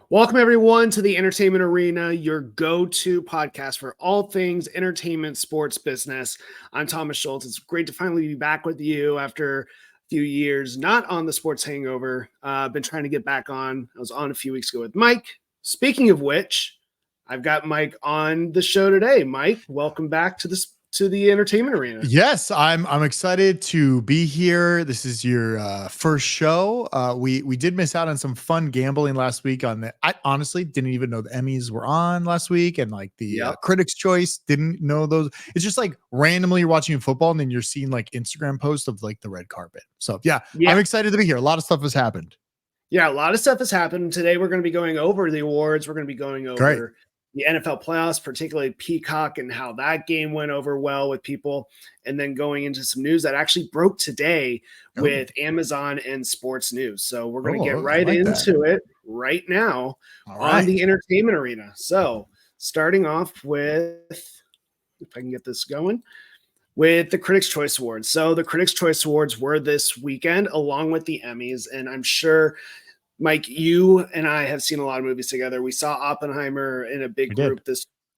Welcome, everyone, to the Entertainment Arena, your go-to podcast for all things entertainment, sports, business. I'm Thomas Schultz. It's great to finally be back with you after a few years, not on the Sports Hangover. I've been trying to get back on. I was on a few weeks ago with Mike. Speaking of which, I've got Mike on the show today. Mike, welcome back to the Entertainment Arena. Yes, I'm excited to be here. This is your first show. We did miss out on some fun gambling last week I honestly didn't even know the Emmys were on last week, and like the Critics' Choice, didn't know those. It's just like randomly you're watching football and then you're seeing like Instagram posts of like the red carpet. So yeah, I'm excited to be here. A lot of stuff has happened. Yeah, a lot of stuff has happened. Today we're going to be going over the awards. We're going to be going over the NFL playoffs, particularly Peacock, and how that game went over well with people. And then going into some news that actually broke today with Amazon and sports news. So we're going to get right into it right now on the Entertainment Arena. So starting off with, if I can get this going, with the Critics' Choice Awards. So the Critics' Choice Awards were this weekend along with the Emmys. And I'm sure, Mike, you and I have seen a lot of movies together. We saw Oppenheimer in a big group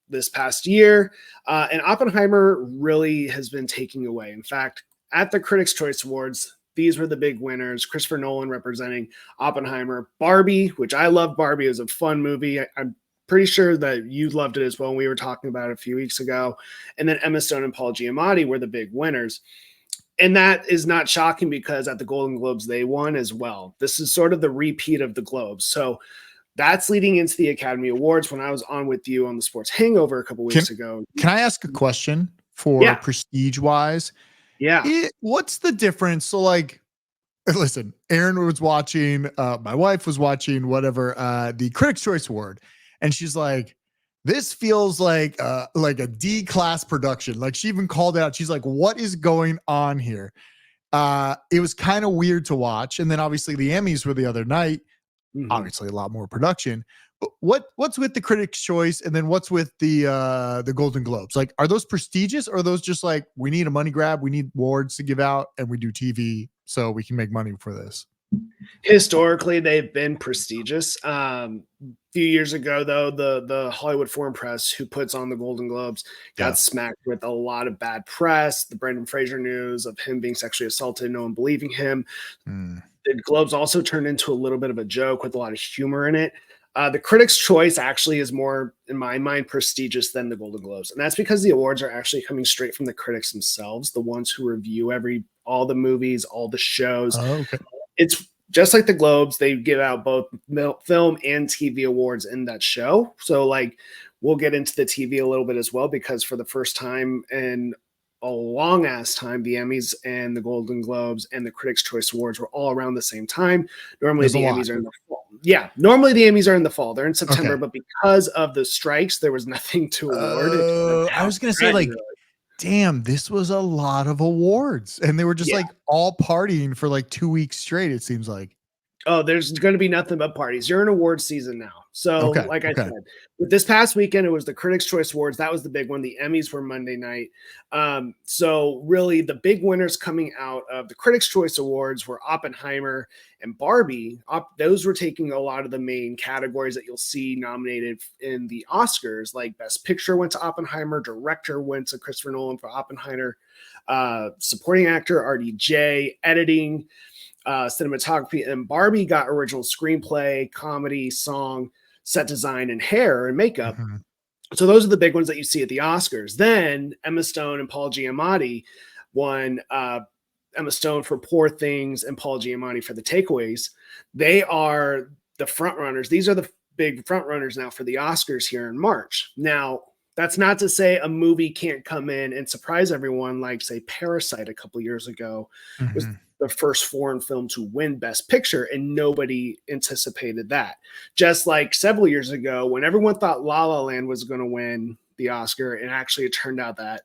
this past year. And Oppenheimer really has been taking away. In fact, at the Critics' Choice Awards, these were the big winners. Christopher Nolan representing Oppenheimer. Barbie, which I love Barbie. It was a fun movie. I'm pretty sure that you loved it as well. We were talking about it a few weeks ago. And then Emma Stone and Paul Giamatti were the big winners. And that is not shocking because at the Golden Globes, they won as well. This is sort of the repeat of the Globes. So that's leading into the Academy Awards. When I was on with you on the Sports Hangover a couple weeks ago. Can I ask a question for prestige-wise? Yeah. What's the difference? So like, listen, Aaron was watching, my wife was watching whatever, the Critics' Choice Award. And she's like, this feels like a D-class production. Like she even called it out. She's like, what is going on here? It was kind of weird to watch. And then obviously the Emmys were the other night. Obviously a lot more production. But what's with the Critics' Choice? And then what's with the Golden Globes? Like, are those prestigious or are those just like, we need a money grab, we need awards to give out, and we do TV so we can make money for this? Historically, they've been prestigious. A few years ago, though, the Hollywood Foreign Press, who puts on the Golden Globes, got smacked with a lot of bad press. The Brendan Fraser news of him being sexually assaulted, no one believing him. The Globes also turned into a little bit of a joke with a lot of humor in it. The Critics' Choice actually is more, in my mind, prestigious than the Golden Globes. And that's because the awards are actually coming straight from the critics themselves, the ones who review all the movies, all the shows. It's just like the Globes. They give out both film and TV awards in that show. So like, we'll get into the TV a little bit as well, because for the first time in a long ass time, the Emmys and the Golden Globes and the Critics' Choice Awards were all around the same time. Normally the Emmys are in the fall. Yeah. Normally the Emmys are in the fall. They're in September, but because of the strikes, there was nothing to award. I was going to say like, damn, this was a lot of awards, and they were just like all partying for like 2 weeks straight. It seems like. Oh, there's going to be nothing but parties. You're in award season now. So like I said, with this past weekend, it was the Critics' Choice Awards. That was the big one. The Emmys were Monday night. So really the big winners coming out of the Critics' Choice Awards were Oppenheimer and Barbie. Those were taking a lot of the main categories that you'll see nominated in the Oscars, like Best Picture went to Oppenheimer, Director went to Christopher Nolan for Oppenheimer, Supporting Actor, RDJ, Editing, cinematography, and Barbie got original screenplay, comedy, song, set design, and hair and makeup. So those are the big ones that you see at the Oscars. Then Emma Stone and Paul Giamatti won. Emma Stone for Poor Things and Paul Giamatti for The Takeaways. They are the front runners. These are the big front runners now for the Oscars here in March. Now, that's not to say a movie can't come in and surprise everyone, like say Parasite a couple years ago was the first foreign film to win Best Picture, and nobody anticipated that. Just like several years ago, when everyone thought La La Land was going to win the Oscar, and actually it turned out that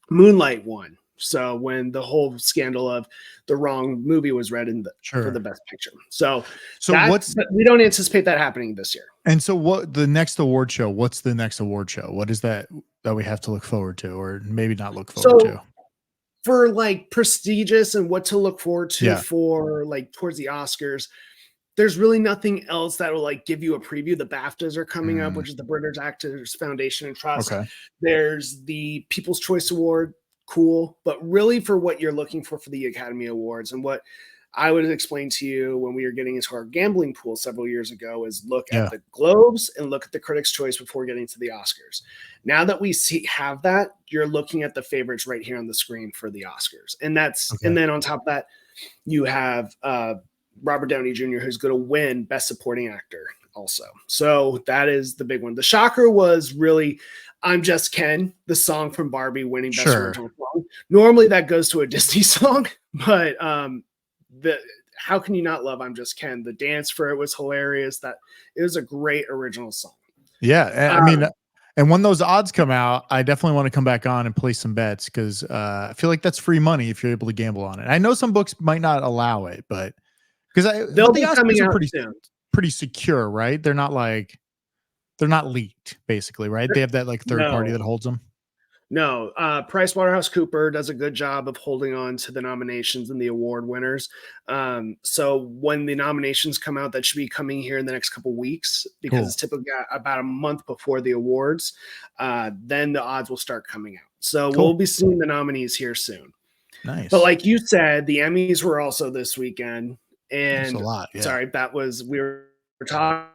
Moonlight won. So when the whole scandal of the wrong movie was read in for the Best Picture. So we don't anticipate that happening this year. And so what's the next award show? What is that we have to look forward to, or maybe not look forward to? For like prestigious and what to look forward to for like towards the Oscars, there's really nothing else that will like give you a preview. The BAFTAs are coming up, which is the British Actors Foundation and Trust. Okay. There's the People's Choice Award, cool, but really for what you're looking for the Academy Awards and what I would explain to you when we were getting into our gambling pool several years ago is look at the Globes and look at the Critics' Choice before getting to the Oscars. Now that we have that, you're looking at the favorites right here on the screen for the Oscars. And and then on top of that, you have Robert Downey Jr., who's going to win Best Supporting Actor also. So that is the big one. The shocker was really I'm Just Ken, the song from Barbie winning Best Original Song. Normally that goes to a Disney song, but how can you not love I'm Just Ken? The dance for it was hilarious. That it was a great original song. Yeah. I mean, and when those odds come out, I definitely want to come back on and play some bets because I feel like that's free money if you're able to gamble on it. I know some books might not allow it, but they'll be coming out pretty secure, right? They're not leaked, basically, right? They have that like third party that holds them. No, PricewaterhouseCoopers does a good job of holding on to the nominations and the award winners. So when the nominations come out, that should be coming here in the next couple of weeks because it's typically about a month before the awards. Then the odds will start coming out. So we'll be seeing the nominees here soon. Nice. But like you said, the Emmys were also this weekend. And that's a lot. Yeah. Sorry, we were talking.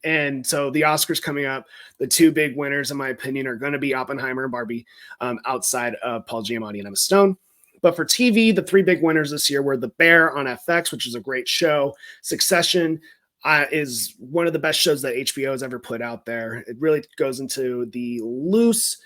And so the Oscars coming up, the two big winners, in my opinion, are going to be Oppenheimer and Barbie, outside of Paul Giamatti and Emma Stone. But for TV, the three big winners this year were The Bear on FX, which is a great show. Succession is one of the best shows that HBO has ever put out there. It really goes into the loose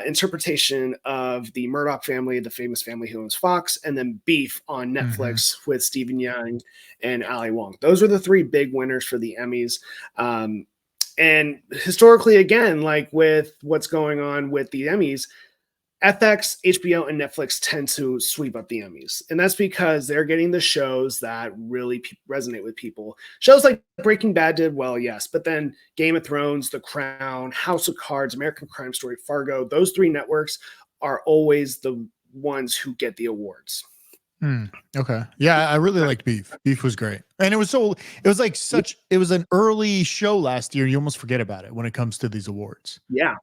interpretation of the Murdoch family, the famous family who owns Fox, and then Beef on Netflix with Stephen Young and Ali Wong. Those are the three big winners for the Emmys. And historically, again, like with what's going on with the Emmys, FX, HBO, and Netflix tend to sweep up the Emmys. And that's because they're getting the shows that really resonate with people. Shows like Breaking Bad did well, yes. But then Game of Thrones, The Crown, House of Cards, American Crime Story, Fargo, those three networks are always the ones who get the awards. Okay. Yeah, I really liked Beef. Beef was great. And it was an early show last year. You almost forget about it when it comes to these awards. Yeah.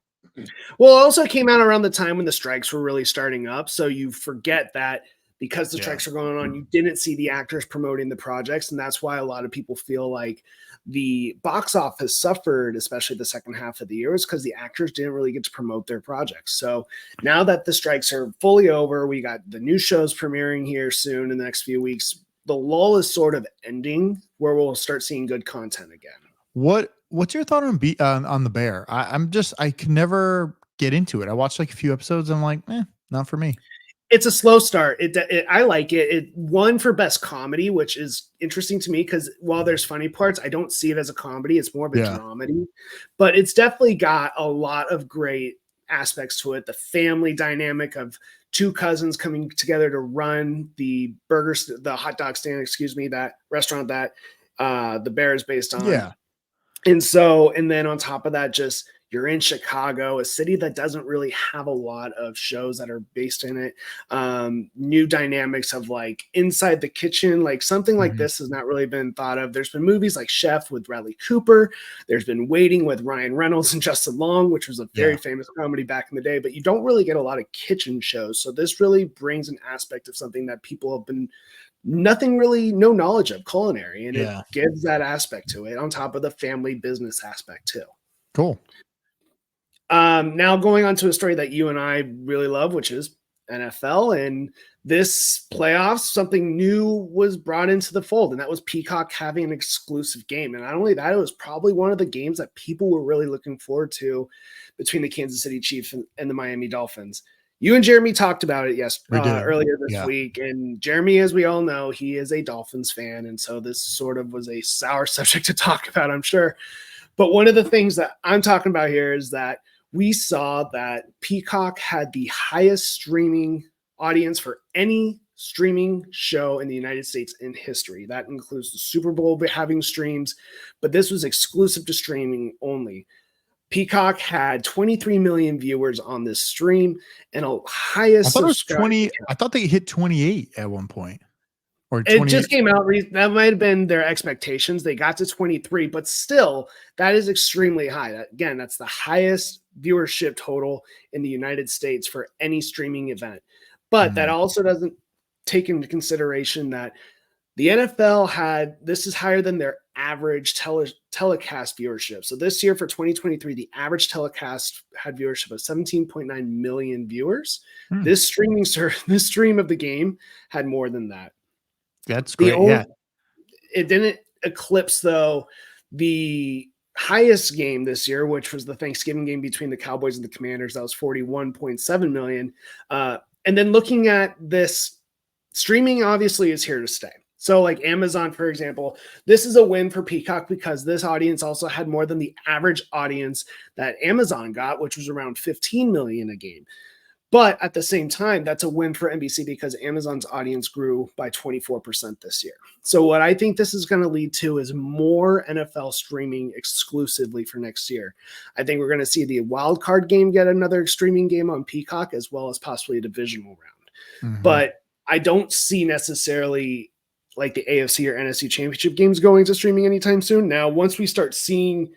Well, it also came out around the time when the strikes were really starting up. So you forget that because the strikes are going on, you didn't see the actors promoting the projects. And that's why a lot of people feel like the box office suffered, especially the second half of the year, is because the actors didn't really get to promote their projects. So now that the strikes are fully over, we got the new shows premiering here soon in the next few weeks. The lull is sort of ending where we'll start seeing good content again. What's your thought on The Bear? I can never get into it. I watched like a few episodes and I'm like, not for me. It's a slow start. I like it. It won for best comedy, which is interesting to me because while there's funny parts, I don't see it as a comedy. It's more of a dramedy, but it's definitely got a lot of great aspects to it. The family dynamic of two cousins coming together to run the hot dog stand, that restaurant that The Bear is based on. Yeah. And then on top of that, just you're in Chicago, a city that doesn't really have a lot of shows that are based in it. New dynamics of like inside the kitchen, like something like this has not really been thought of. There's been movies like Chef with Bradley Cooper. There's been Waiting with Ryan Reynolds and Justin Long, which was a very famous comedy back in the day, but you don't really get a lot of kitchen shows. So this really brings an aspect of something that people have been no knowledge of, culinary, and it gives that aspect to it on top of the family business aspect too. Cool. Now going on to a story that you and I really love, which is NFL, and this playoffs, something new was brought into the fold, and that was Peacock having an exclusive game. And not only that, it was probably one of the games that people were really looking forward to between the Kansas City Chiefs and the Miami Dolphins. You and Jeremy talked about it earlier this week. And Jeremy, as we all know, he is a Dolphins fan. And so this sort of was a sour subject to talk about, I'm sure. But one of the things that I'm talking about here is that we saw that Peacock had the highest streaming audience for any streaming show in the United States in history. That includes the Super Bowl having streams, but this was exclusive to streaming only. Peacock had 23 million viewers on this stream and a highest. I thought it was 20. I thought they hit 28 at one point. or It 20? just came out. That might have been their expectations. They got to 23, but still, that is extremely high. Again, that's the highest viewership total in the United States for any streaming event. But that also doesn't take into consideration that the NFL this is higher than their average telecast viewership. So this year for 2023, the average telecast had viewership of 17.9 million viewers. This stream of the game had more than that. That's great. It didn't eclipse, though, the highest game this year, which was the Thanksgiving game between the Cowboys and the Commanders. That was 41.7 million. And then looking at this, streaming obviously is here to stay. So like Amazon, for example, this is a win for Peacock because this audience also had more than the average audience that Amazon got, which was around 15 million a game. But at the same time, that's a win for NBC because Amazon's audience grew by 24% this year. So what I think this is going to lead to is more NFL streaming exclusively for next year. I think we're going to see the wild card game get another streaming game on Peacock, as well as possibly a divisional round. But I don't see necessarily like the AFC or NFC championship games going to streaming anytime soon. Now, once we start seeing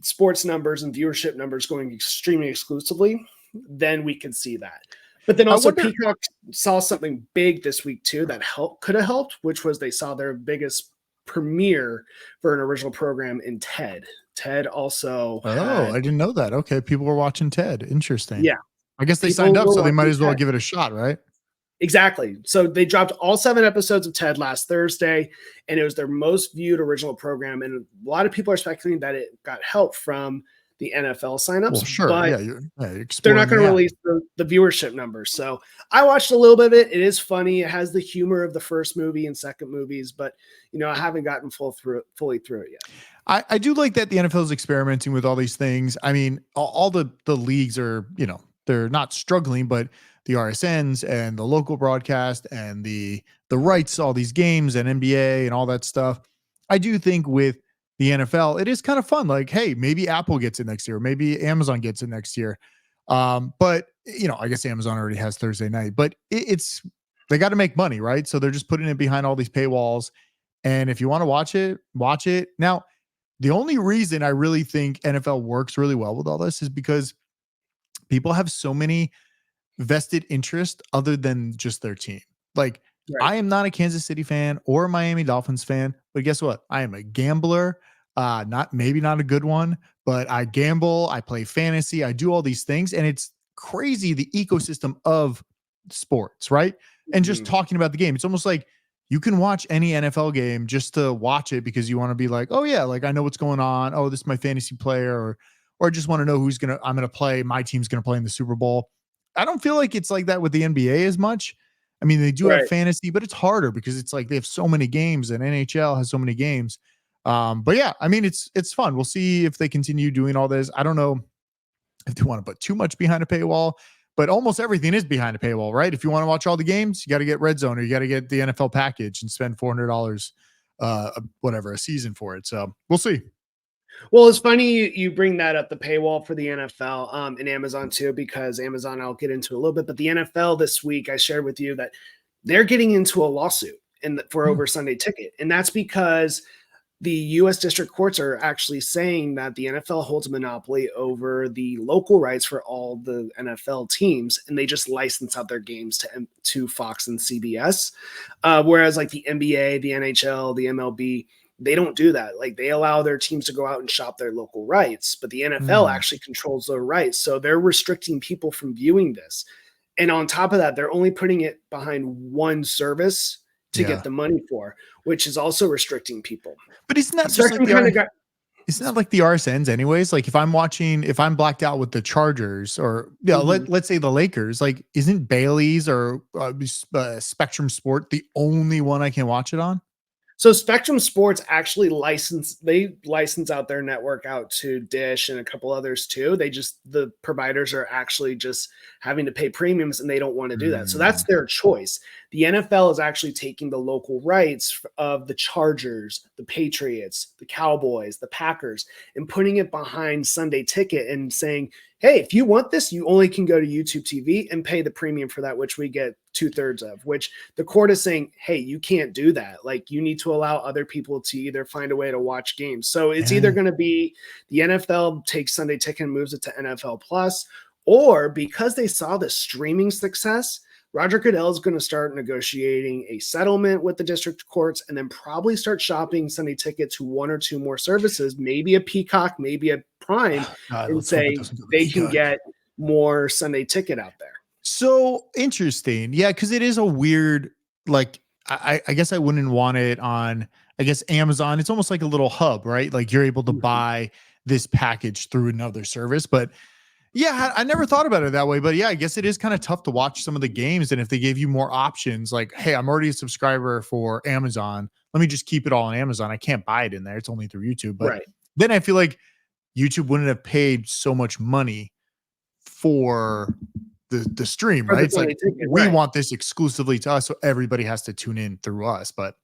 sports numbers and viewership numbers going streaming exclusively, then we can see that. But then also Peacock saw something big this week too that could have helped, which was they saw their biggest premiere for an original program in Ted. Ted also I didn't know that. Okay, people were watching Ted. Interesting. Yeah. I guess they signed up, so they might as well give it a shot, right? Exactly. So they dropped all 7 episodes of Ted last Thursday, and it was their most viewed original program. And a lot of people are speculating that it got help from the NFL signups. Well, sure. But they're not going to release the viewership numbers. So I watched a little bit of it. It is funny. It has the humor of the first movie and second movies, but I haven't gotten fully through it yet. I do like that the NFL is experimenting with all these things. I mean, all the leagues are, they're not struggling, but the RSNs and the local broadcast and the rights to all these games and NBA and all that stuff. I do think with the NFL, it is kind of fun. Like, hey, maybe Apple gets it next year, maybe Amazon gets it next year. But I guess Amazon already has Thursday night, but they got to make money, right? So they're just putting it behind all these paywalls. And if you want to watch it, watch it. Now, the only reason I really think NFL works really well with all this is because people have so many vested interest other than just their team. Like, I am not a Kansas City fan or a Miami Dolphins fan, but guess what? I am a gambler. Maybe not a good one, but I gamble, I play fantasy, I do all these things, and it's crazy the ecosystem of sports, right? And just talking about the game, it's almost like you can watch any NFL game just to watch it because you want to be like, oh yeah, like I know what's going on. Oh, this is my fantasy player, or I just want to know I'm gonna play. My team's gonna play in the Super Bowl. I don't feel like it's like that with the NBA as much. I mean, they do have fantasy, but it's harder because it's like they have so many games and NHL has so many games. But yeah, I mean, it's fun. We'll see if they continue doing all this. I don't know if they want to put too much behind a paywall, but almost everything is behind a paywall, right? If you want to watch all the games, you got to get Red Zone or you got to get the NFL package and spend $400, a season for it. So we'll see. Well, it's funny you bring that up, the paywall for the NFL and Amazon too, because Amazon, I'll get into a little bit, but the NFL this week, I shared with you that they're getting into a lawsuit for over Sunday Ticket. And that's because the U.S. district courts are actually saying that the NFL holds a monopoly over the local rights for all the NFL teams, and they just license out their games to Fox and CBS. Whereas like the NBA, the NHL, the MLB, they don't do that. Like they allow their teams to go out and shop their local rights, but the NFL actually controls their rights. So they're restricting people from viewing this. And on top of that, they're only putting it behind one service to get the money for, which is also restricting people. But isn't that just like isn't that like the RSNs anyways? Like if I'm blacked out with the Chargers or let's say the Lakers, like isn't Bailey's or Spectrum Sport the only one I can watch it on? So Spectrum Sports actually license out their network out to Dish and a couple others too. The providers are actually just having to pay premiums and they don't want to do that. So that's their choice. the NFL is actually taking the local rights of the Chargers, the Patriots, the Cowboys, the Packers, and putting it behind Sunday Ticket and saying, hey, if you want this, you only can go to YouTube TV and pay the premium for that, which we get 2/3 of, which the court is saying, hey, you can't do that. Like, you need to allow other people to either find a way to watch games. So it's either going to be the NFL takes Sunday Ticket and moves it to NFL Plus, or because they saw the streaming success, Roger Goodell is going to start negotiating a settlement with the district courts and then probably start shopping Sunday Ticket to one or two more services, maybe a Peacock, maybe a Prime, and say they can get more Sunday Ticket out there. So interesting. Yeah, because it is a weird, like, I guess I wouldn't want it on, I guess, Amazon. It's almost like a little hub, right? Like you're able to buy this package through another service. But yeah, I never thought about it that way. But yeah, I guess it is kind of tough to watch some of the games. And if they gave you more options, like, hey, I'm already a subscriber for Amazon, let me just keep it all on Amazon. I can't buy it in there. It's only through YouTube. But then I feel like YouTube wouldn't have paid so much money for the stream, right? It's like, we want this exclusively to us, so everybody has to tune in through us. But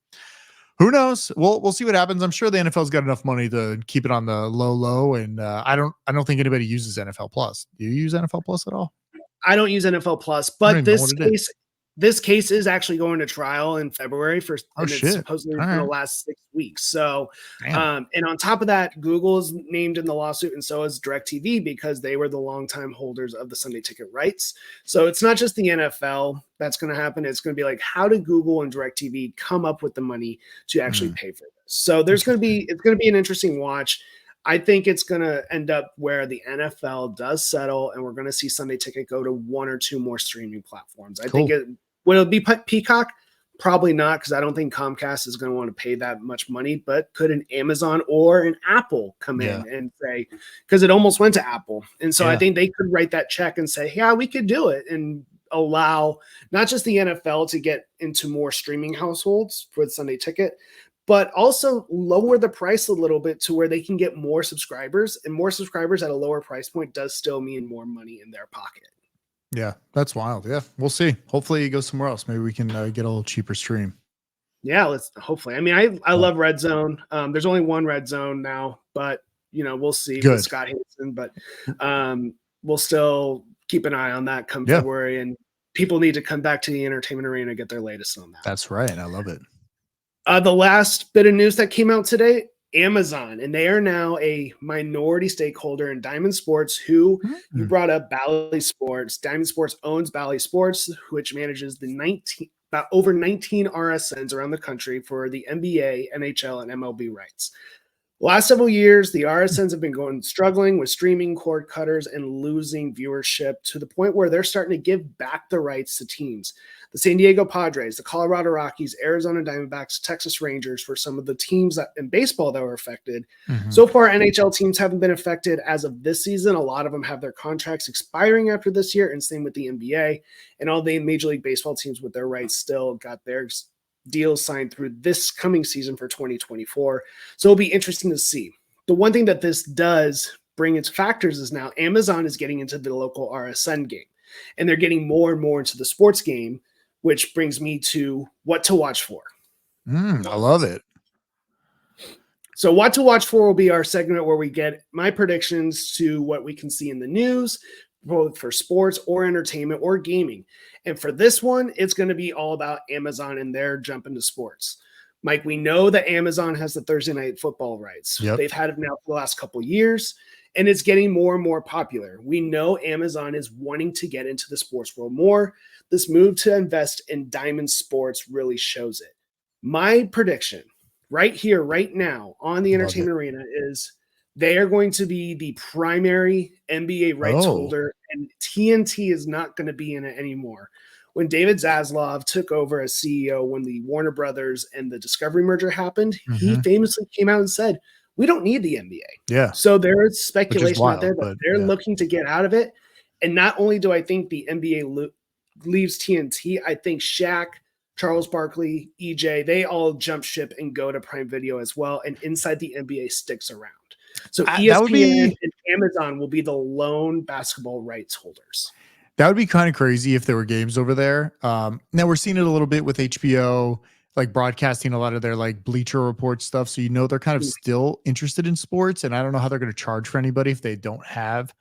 who knows? We'll see what happens. I'm sure the NFL's got enough money to keep it on the low, and I don't think anybody uses NFL Plus. Do you use NFL Plus at all? I don't use NFL Plus, but this case is actually going to trial in February for it's supposedly going to last 6 weeks. So, and on top of that, Google is named in the lawsuit, and so is DirecTV, because they were the longtime holders of the Sunday Ticket rights. So it's not just the NFL that's going to happen. It's going to be like, how did Google and DirecTV come up with the money to actually pay for this? So it's going to be an interesting watch. I think it's going to end up where the NFL does settle, and we're going to see Sunday Ticket go to one or two more streaming platforms. I think will it be Peacock? Probably not, because I don't think Comcast is going to want to pay that much money. But could an Amazon or an Apple come in and say, because it almost went to Apple, and so I think they could write that check and say, yeah, we could do it, and allow not just the NFL to get into more streaming households for the Sunday Ticket, but also lower the price a little bit to where they can get more subscribers, and more subscribers at a lower price point does still mean more money in their pocket. Yeah, that's wild. Yeah, we'll see. Hopefully it goes somewhere else. Maybe we can get a little cheaper stream. Yeah, hopefully. I mean, I love Red Zone. There's only one Red Zone now, but we'll see with Scott Hanson, but we'll still keep an eye on that come February, and people need to come back to the entertainment arena, get their latest on that. That's right. I love it. The last bit of news that came out today, Amazon, and they are now a minority stakeholder in Diamond Sports, who you brought up, Bally Sports. Diamond Sports owns Bally Sports, which manages over 19 RSNs around the country for the NBA, NHL, and MLB rights. Last several years, the RSNs have been struggling with streaming cord cutters and losing viewership to the point where they're starting to give back the rights to teams. The San Diego Padres, the Colorado Rockies, Arizona Diamondbacks, Texas Rangers were some of the teams in baseball that were affected. So far, NHL teams haven't been affected as of this season. A lot of them have their contracts expiring after this year, and same with the NBA. And all the Major League Baseball teams with their rights still got their deals signed through this coming season for 2024. So it'll be interesting to see. The one thing that this does bring its factors is now Amazon is getting into the local RSN game, and they're getting more and more into the sports game, which brings me to what to watch for. I love it. So what to watch for will be our segment where we get my predictions to what we can see in the news, both for sports or entertainment or gaming. And for this one, it's going to be all about Amazon and their jump into sports. Mike, we know that Amazon has the Thursday night football rights. They've had it now for the last couple of years, and it's getting more and more popular. We know Amazon is wanting to get into the sports world more. This move to invest in Diamond Sports really shows it. My prediction right here, right now on the entertainment arena is they are going to be the primary NBA rights holder, and TNT is not going to be in it anymore. When David Zaslav took over as CEO, when the Warner Brothers and the Discovery merger happened, he famously came out and said, we don't need the NBA. Yeah. So there is speculation out there that they're looking to get out of it. And not only do I think the NBA leaves TNT, I think Shaq, Charles Barkley, EJ, they all jump ship and go to Prime Video as well. And inside the NBA sticks around. So ESPN and Amazon will be the lone basketball rights holders. That would be kind of crazy if there were games over there. Now we're seeing it a little bit with HBO, like broadcasting a lot of their like Bleacher Report stuff. So they're kind of still interested in sports, and I don't know how they're going to charge for anybody if they don't have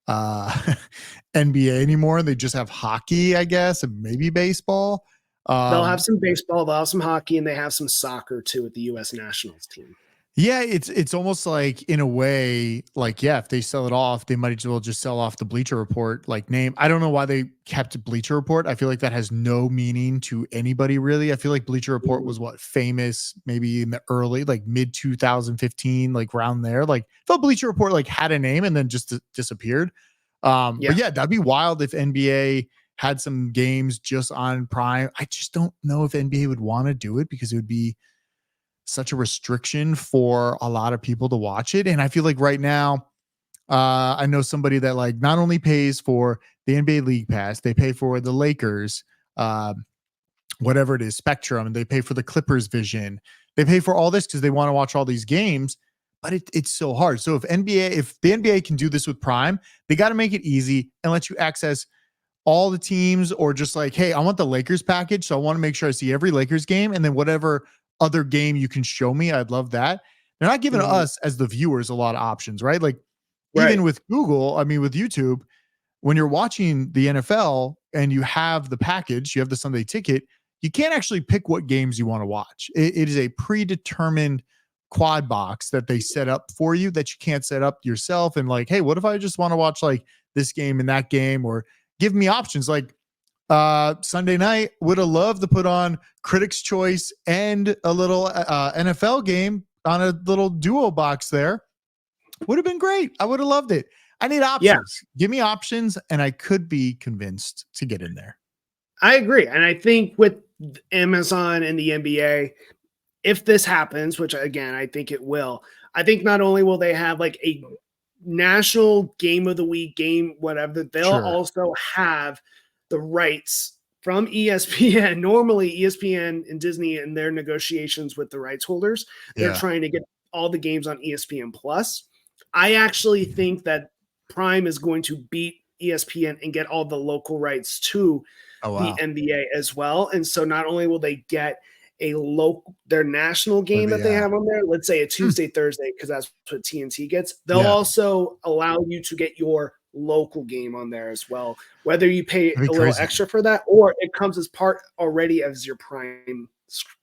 NBA anymore. They just have hockey, I guess, and maybe baseball. They'll have some baseball, they'll have some hockey, and they have some soccer too with the U.S. Nationals team. Yeah, it's almost like in a way, like, yeah, if they sell it off, they might as well just sell off the Bleacher Report like name. I don't know why they kept Bleacher Report. I feel like that has no meaning to anybody really. I feel like Bleacher Report was what famous maybe in the early like mid 2015, like around there. Like felt Bleacher Report like had a name and then just disappeared. But yeah, that'd be wild if NBA had some games just on Prime. I just don't know if NBA would want to do it because it would be such a restriction for a lot of people to watch it. And I feel like right now, I know somebody that like not only pays for the NBA League Pass, they pay for the Lakers, whatever it is, Spectrum, and they pay for the Clippers Vision. They pay for all this because they want to watch all these games, but it's so hard. So if the NBA can do this with Prime, they got to make it easy and let you access all the teams, or just like, hey, I want the Lakers package. So I want to make sure I see every Lakers game, and then whatever other game you can show me, I'd love that. They're not giving us as the viewers a lot of options, right? Like even with Google, I mean, with YouTube, when you're watching the NFL and you have the package, you have the Sunday ticket, you can't actually pick what games you want to watch. It is a predetermined quad box that they set up for you that you can't set up yourself. And like, hey, what if I just want to watch like this game and that game, or give me options like Sunday night would have loved to put on Critics' Choice and a little NFL game on a little duo box there. Would have been great. I would have loved it. I need options. Yeah. Give me options, and I could be convinced to get in there. I agree. And I think with Amazon and the NBA, if this happens, which again, I think it will, I think not only will they have like a national game of the week game, whatever, they'll also have the rights from ESPN. Normally ESPN and Disney in their negotiations with the rights holders, they're trying to get all the games on ESPN Plus. I actually think that Prime is going to beat ESPN and get all the local rights to the NBA as well. And so not only will they get their national game that they have on there, let's say a Tuesday, Thursday, because that's what TNT gets, they'll also allow you to get your local game on there as well, whether you pay a little extra for that or it comes as part already as your Prime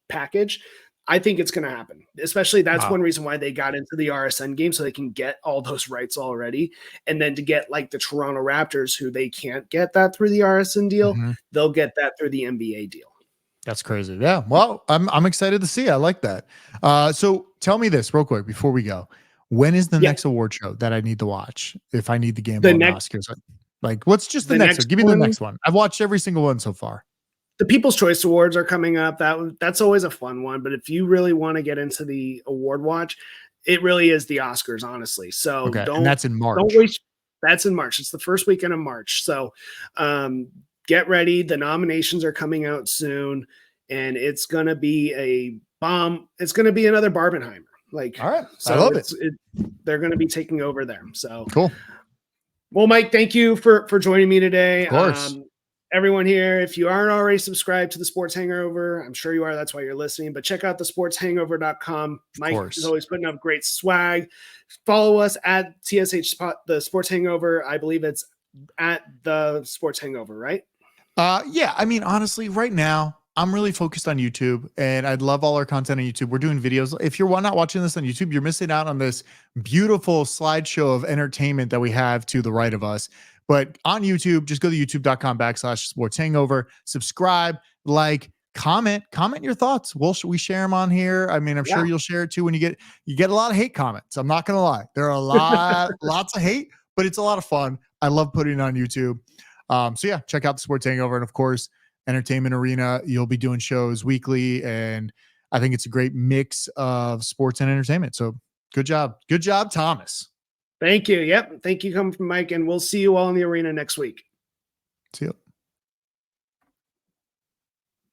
package. I think it's going to happen, especially that's one reason why they got into the RSN game, so they can get all those rights already. And then to get like the Toronto Raptors, who they can't get that through the RSN deal, they'll get that through the NBA deal. That's crazy. Yeah. Well, I'm excited to see. I like that. So tell me this real quick before we go. When is the next award show that I need to watch if I need the game on Oscars? Like, what's just the next one? Give me the next one. I've watched every single one so far. The People's Choice Awards are coming up. That's always a fun one. But if you really want to get into the award watch, it really is the Oscars, honestly. So and that's in March. That's in March. It's the first weekend of March. So get ready. The nominations are coming out soon, and it's going to be a bomb. It's going to be another Barbenheimer. Like, all right. So I love it. They're going to be taking over there. So cool. Well, Mike, thank you for joining me today. Of course. Everyone here, if you aren't already subscribed to the Sports Hangover, I'm sure you are. That's why you're listening. But check out the sportshangover.com. Mike is always putting up great swag. Follow us at TSH the Sports Hangover. I believe it's at the Sports Hangover, right? Yeah. I mean, honestly, right now, I'm really focused on YouTube, and I'd love all our content on YouTube. We're doing videos. If you're not watching this on YouTube, you're missing out on this beautiful slideshow of entertainment that we have to the right of us. But on YouTube, just go to youtube.com/sports hangover, subscribe, like, comment your thoughts. We share them on here. I mean, I'm sure you'll share it too when you get a lot of hate comments. I'm not going to lie. There are lots of hate, but it's a lot of fun. I love putting it on YouTube. So yeah, check out the Sports Hangover. And of course, Entertainment Arena. You'll be doing shows weekly, and I think it's a great mix of sports and entertainment. So good job. Good job, Thomas. Thank you. Yep. Thank you, coming from Mike, and we'll see you all in the arena next week. See you.